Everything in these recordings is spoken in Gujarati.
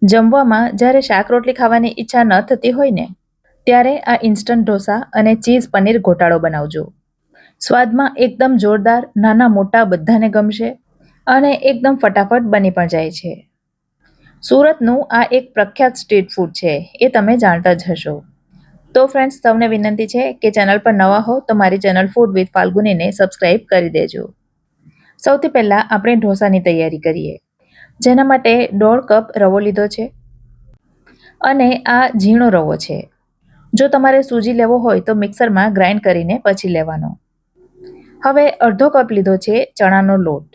જમવામાં જ્યારે શાક રોટલી ખાવાની ઈચ્છા ન થતી હોય ને, ત્યારે આ ઇન્સ્ટન્ટ ઢોસા અને ચીઝ પનીર ગોટાળો બનાવજો. સ્વાદમાં એકદમ જોરદાર, નાના મોટા બધાને ગમશે અને એકદમ ફટાફટ બની પણ જાય છે. સુરતનું આ એક પ્રખ્યાત સ્ટ્રીટ ફૂડ છે, એ તમે જાણતા જ હશો. તો ફ્રેન્ડ્સ, તમને વિનંતી છે કે ચેનલ પર નવા હો તો મારી ચેનલ ફૂડ વિથ ફાલ્ગુનીને સબસ્ક્રાઇબ કરી દેજો. સૌથી પહેલાં આપણે ઢોસાની તૈયારી કરીએ. જેના માટે 1.5 કપ રવો લીધો છે અને આ ઝીણો રવો છે. જો તમારે સૂજી લેવો હોય તો મિક્સરમાં ગ્રાઇન્ડ કરીને પછી લેવાનો. હવે 1/2 કપ લીધો છે ચણાનો લોટ.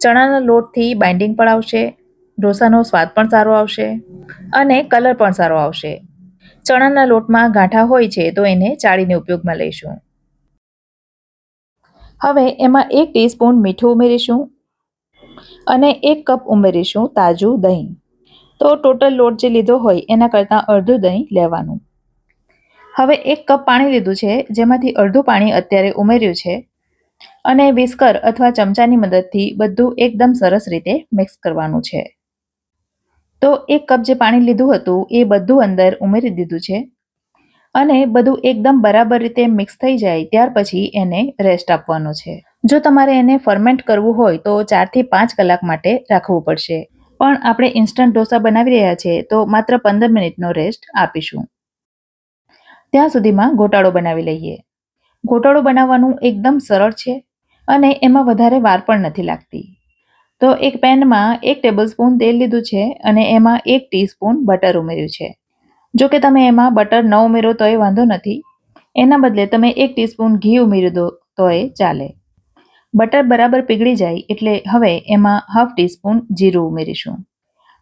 ચણાના લોટથી બાઇન્ડિંગ પણ આવશે, ઢોસાનો સ્વાદ પણ સારો આવશે અને કલર પણ સારો આવશે. ચણાના લોટમાં ગાંઠા હોય છે તો એને ચાળીને ઉપયોગમાં લઈશું. હવે એમાં 1 ટીસ્પૂન મીઠું ઉમેરીશું અને 1 કપ ઉમેરીશું તાજું દહીં. તો ટોટલ લોટ જે લીધો હોય એના કરતાં અડધું દહીં લેવાનું. હવે 1 કપ પાણી લીધું છે, જેમાંથી અડધું પાણી અત્યારે ઉમેર્યું છે અને વિસ્કર અથવા ચમચાની મદદથી બધું એકદમ સરસ રીતે મિક્સ કરવાનું છે. તો 1 કપ જે પાણી લીધું હતું એ બધું અંદર ઉમેરી દીધું છે અને બધું એકદમ બરાબર રીતે મિક્સ થઈ જાય ત્યાર પછી એને રેસ્ટ આપવાનો છે. જો તમારે એને ફર્મેન્ટ કરવું હોય તો 4 થી 5 કલાક માટે રાખવું પડશે, પણ આપણે ઇન્સ્ટન્ટ ઢોસા બનાવી રહ્યા છે તો માત્ર 15 મિનિટનો રેસ્ટ આપીશું. ત્યાં સુધીમાં ગોટાળો બનાવી લઈએ. ગોટાળો બનાવવાનું એકદમ સરળ છે અને એમાં વધારે વાર પણ નથી લાગતી. તો એક પેનમાં 1 ટેબલસ્પૂન તેલ લીધું છે અને એમાં 1 ટીસ્પૂન બટર ઉમેર્યું છે. જો કે તમે એમાં બટર ન ઉમેરો તોય વાંધો નથી, એના બદલે તમે 1 ટીસ્પૂન ઘી ઉમેરી દો તોય ચાલે. બટર બરાબર પીગળી જાય એટલે હવે એમાં 1/2 ટીસ્પૂન જીરું ઉમેરીશું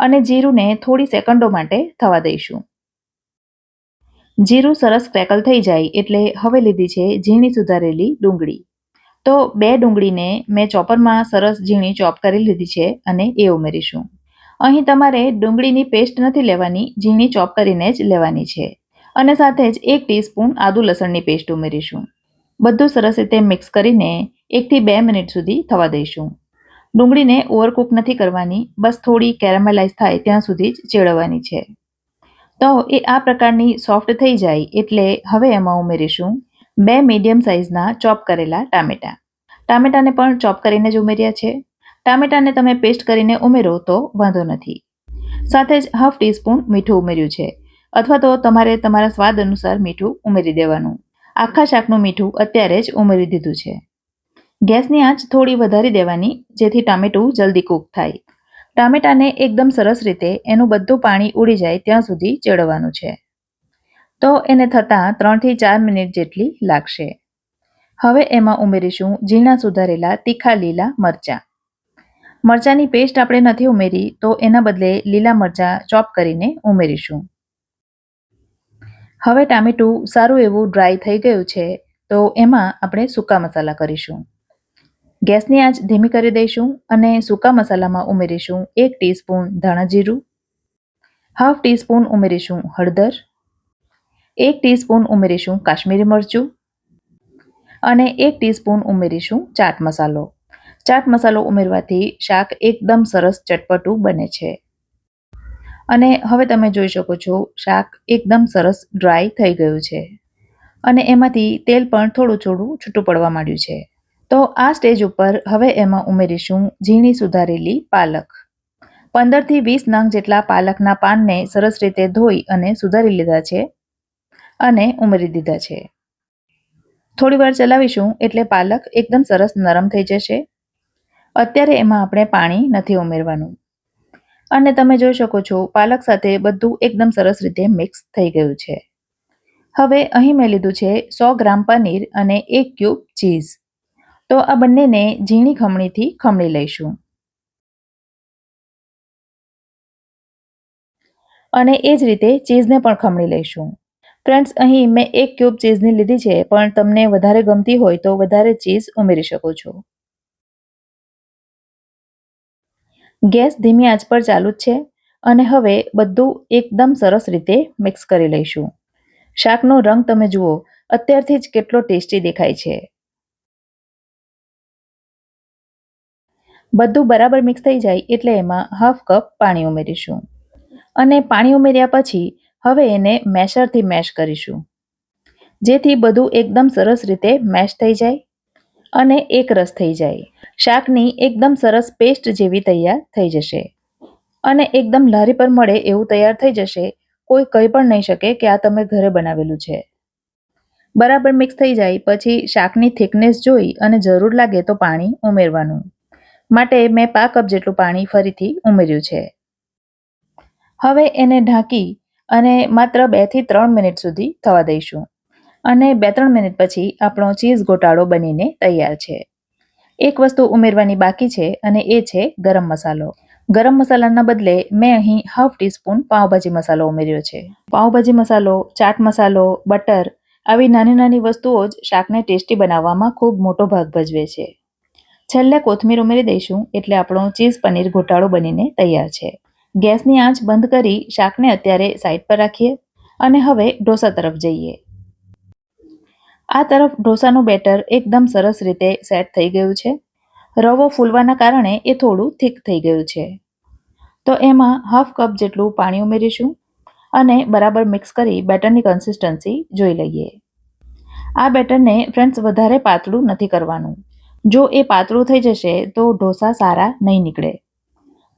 અને જીરુંને થોડી સેકન્ડો માટે થવા દઈશું. જીરું સરસ ક્રેકલ થઈ જાય એટલે હવે લીધી છે ઝીણી સુધારેલી ડુંગળી. તો 2 ડુંગળીને મેં ચોપરમાં સરસ ઝીણી ચોપ કરી લીધી છે અને એ ઉમેરીશું. અહીં તમારે ડુંગળીની પેસ્ટ નથી લેવાની, ઝીણી ચોપ કરીને જ લેવાની છે અને સાથે જ 1 ટીસ્પૂન આદુ લસણની પેસ્ટ ઉમેરીશું. બધું સરસ રીતે મિક્સ કરીને 1 થી 2 મિનિટ સુધી થવા દઈશું. ડુંગળીને ઓવરકુક નથી કરવાની, બસ થોડી કેરામેલાઇઝ થાય ત્યાં સુધી જ ચેડવવાની છે. તો એ આ પ્રકારની સોફ્ટ થઈ જાય એટલે હવે એમાં ઉમેરીશું 2 મીડિયમ સાઇઝના ચોપ કરેલા ટામેટાં. ટામેટાને પણ ચોપ કરીને જ ઉમેર્યા છે. ટામેટાને તમે પેસ્ટ કરીને ઉમેરો તો વાંધો નથી. સાથે જ 1/2 ટીસ્પૂન મીઠું ઉમેર્યું છે, અથવા તો તમારે તમારા સ્વાદ અનુસાર મીઠું ઉમેરી દેવાનું. આખા શાકનું મીઠું અત્યારે જ ઉમેરી દીધું છે. ગેસની આંચ થોડી વધારી દેવાની જેથી ટામેટું જલ્દી કૂક થાય. ટામેટાને એકદમ સરસ રીતે એનું બધું પાણી ઉડી જાય ત્યાં સુધી ચેડવવાનું છે. તો એને થતાં 3 થી 4 મિનિટ જેટલી લાગશે. હવે એમાં ઉમેરીશું ઝીણા સુધારેલા તીખા લીલા મરચાં. મરચાંની પેસ્ટ આપણે નથી ઉમેરી તો એના બદલે લીલા મરચાં ચોપ કરીને ઉમેરીશું. હવે ટામેટું સારું એવું ડ્રાય થઈ ગયું છે તો એમાં આપણે સૂકા મસાલા કરીશું. ગેસની આંચ ધીમી કરી દઈશું અને સૂકા મસાલામાં ઉમેરીશું 1 ટીસ્પૂન ધાણા જીરું, 1/2 ટીસ્પૂન ઉમેરીશું હળદર, 1 ટીસ્પૂન ઉમેરીશું કાશ્મીરી મરચું અને 1 ટીસ્પૂન ઉમેરીશું ચાટ મસાલો. ચાટ મસાલો ઉમેરવાથી શાક એકદમ સરસ ચટપટું બને છે. અને હવે તમે જોઈ શકો છો શાક એકદમ સરસ ડ્રાય થઈ ગયું છે અને એમાંથી તેલ પણ થોડું થોડું છૂટું પડવા માંડ્યું છે. તો આ સ્ટેજ ઉપર હવે એમાં ઉમેરીશું ઝીણી સુધારેલી પાલક. 15 થી 20 નંગ જેટલા પાલકના પાનને સરસ રીતે ધોઈ અને સુધારી લીધા છે અને ઉમેરી દીધા છે. થોડી વાર ચલાવીશું એટલે પાલક એકદમ સરસ નરમ થઈ જશે. અત્યારે એમાં આપણે પાણી નથી ઉમેરવાનું અને તમે જોઈ શકો છો પાલક સાથે બધું એકદમ સરસ રીતે મિક્સ થઈ ગયું છે. હવે અહીં મેં લીધું છે 100 ગ્રામ પનીર અને 1 ક્યુબ ચીઝ. તો આ બંનેને ઝીણી ખમણીથી ખમણી લઈશું અને એ જ રીતે ચીઝને પણ ખમણી લઈશું. ફ્રેન્ડ્સ, અહીં મેં 1 ક્યુબ ચીઝની લીધી છે, પણ તમને વધારે ગમતી હોય તો વધારે ચીઝ ઉમેરી શકો છો. ગેસ ધીમી આંચ પર ચાલુ જ છે અને હવે બધું એકદમ સરસ રીતે મિક્સ કરી લઈશું. શાકનો રંગ તમે જુઓ, અત્યારથી જ કેટલો ટેસ્ટી દેખાય છે. બધું બરાબર મિક્સ થઈ જાય એટલે એમાં 1/2 કપ પાણી ઉમેરીશું અને પાણી ઉમેર્યા પછી હવે એને મેશરથી મેશ કરીશું, જેથી બધું એકદમ સરસ રીતે મેશ થઈ જાય અને એક રસ થઈ જાય. શાકની એકદમ સરસ પેસ્ટ જેવી તૈયાર થઈ જશે અને એકદમ લારી પર મળે એવું તૈયાર થઈ જશે. કોઈ કહી પણ નહીં શકે કે આ તમે ઘરે બનાવેલું છે. બરાબર મિક્સ થઈ જાય પછી શાકની થિકનેસ જોઈ અને જરૂર લાગે તો પાણી ઉમેરવાનું. માટે મેં 5 કપ જેટલું પાણી ફરીથી ઉમેર્યું છે. હવે એને ઢાંકી અને માત્ર 2 થી 3 મિનિટ સુધી થવા દઈશું અને 2-3 મિનિટ પછી આપણો ચીઝ ગોટાળો બનીને તૈયાર છે. એક વસ્તુ ઉમેરવાની બાકી છે અને એ છે ગરમ મસાલો. ગરમ મસાલાના બદલે મેં અહીં હાફ ટીસ્પૂન પાવભાજી મસાલો ઉમેર્યો છે. પાવભાજી મસાલો, ચાટ મસાલો, બટર આવી નાની નાની વસ્તુઓ જ શાકને ટેસ્ટી બનાવવામાં ખૂબ મોટો ભાગ ભજવે છે. છેલ્લે કોથમીર ઉમેરી દઈશું એટલે આપણો ચીઝ પનીર ગોટાળો બનીને તૈયાર છે. ગેસની આંચ બંધ કરી શાકને અત્યારે સાઈડ પર રાખીએ અને હવે ઢોસા તરફ જઈએ. આ તરફ ઢોસાનું બેટર એકદમ સરસ રીતે સેટ થઈ ગયું છે. રવો ફૂલવાના કારણે એ થોડું થીક થઈ ગયું છે. તો એમાં હાફ કપ જેટલું પાણી ઉમેરીશું અને બરાબર મિક્સ કરી બેટરની કન્સિસ્ટન્સી જોઈ લઈએ. આ બેટરને ફ્રેન્ડ્સ વધારે પાતળું નથી કરવાનું. જો એ પાતળું થઈ જશે તો ઢોસા સારા નહીં નીકળે.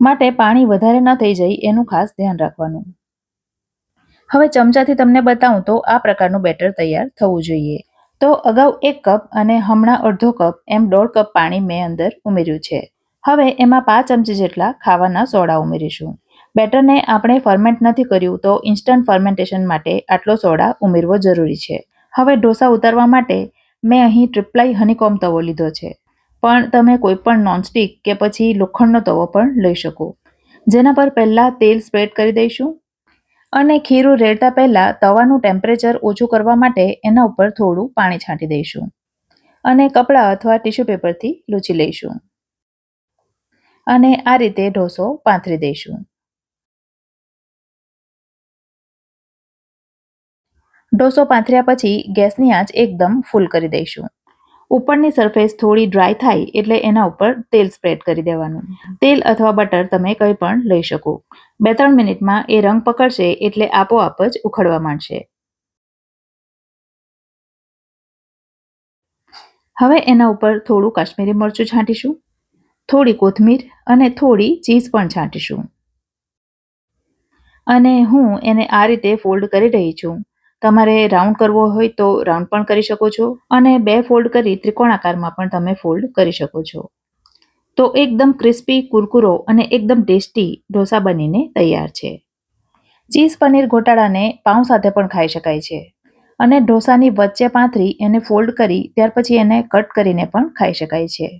માટે પાણી વધારે ન થઈ જાય એનું ખાસ ધ્યાન રાખવાનું. હવે ચમચાથી તમને બતાવું તો આ પ્રકારનું બેટર તૈયાર થવું જોઈએ. તો અગાઉ 1 કપ અને હમણાં અડધો કપ એમ 1.5 કપ પાણી મેં અંદર ઉમેર્યું છે. હવે એમાં 5 ચમચી જેટલા ખાવાના સોડા ઉમેરીશું. બેટરને આપણે ફર્મેન્ટ નથી કર્યું તો ઇન્સ્ટન્ટ ફર્મેન્ટેશન માટે આટલો સોડા ઉમેરવો જરૂરી છે. હવે ઢોસા ઉતારવા માટે મેં અહીં ટ્રિપ્લાય હનીકોમ્બ તવો લીધો છે. પણ તમે કોઈ પણ નોનસ્ટિક કે પછી લોખંડનો તવો પણ લઈ શકો, જેના પર પહેલાં તેલ સ્પ્રેડ કરી દઈશું અને ખીરું રેડતા પહેલાં તવાનું ટેમ્પરેચર ઓછું કરવા માટે એના ઉપર થોડું પાણી છાંટી દઈશું અને કપડાં અથવા ટિશ્યુ પેપરથી લૂછી લઈશું અને આ રીતે ઢોસો પાથરી દઈશું. ઢોસો પાથર્યા પછી ગેસની આંચ એકદમ ફૂલ કરી દઈશું. ઉપરની સરફેસ થોડી ડ્રાય થાય એટલે એના ઉપર તેલ સ્પ્રેડ કરી દેવાનું. તેલ અથવા બટર તમે કંઈ પણ લઈ શકો. 2-3 મિનિટમાં એ રંગ પકડશે એટલે આપોઆપ જ ઉખડવા માંડશે. હવે એના ઉપર થોડું કાશ્મીરી મરચું છાંટીશું, થોડી કોથમીર અને થોડી ચીઝ પણ છાંટીશું અને હું એને આ રીતે ફોલ્ડ કરી રહી છું. તમારે રાઉન્ડ કરવો હોય તો રાઉન્ડ પણ કરી શકો છો અને 2 ફોલ્ડ કરી ત્રિકોણાકારમાં પણ તમે ફોલ્ડ કરી શકો છો. તો એકદમ ક્રિસ્પી, કુરકુરો અને એકદમ ટેસ્ટી ઢોસા બનીને તૈયાર છે. ચીઝ પનીર ગોટાળાને પાઉં સાથે પણ ખાઈ શકાય છે અને ઢોસાની વચ્ચે પાથરી એને ફોલ્ડ કરી ત્યાર પછી એને કટ કરીને પણ ખાઈ શકાય છે.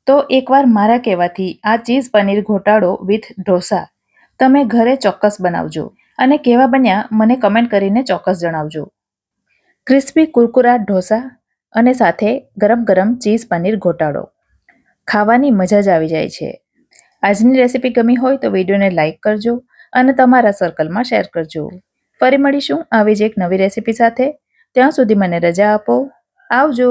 તો એકવાર મારા કહેવાથી આ ચીઝ પનીર ગોટાળો વિથ ઢોસા તમે ઘરે ચોક્કસ બનાવજો અને કેવા બન્યા મને કમેન્ટ કરીને ચોક્કસ જણાવજો. ક્રિસ્પી કુરકુરા ઢોસા અને સાથે ગરમ ગરમ ચીઝ પનીર ગોટાળો ખાવાની મજા જ આવી જાય છે. આજની રેસીપી ગમી હોય તો વિડીયોને લાઇક કરજો અને તમારા સર્કલમાં શેર કરજો. ફરી મળીશું આવી જ એક નવી રેસીપી સાથે. ત્યાં સુધી મને રજા આપો. આવજો.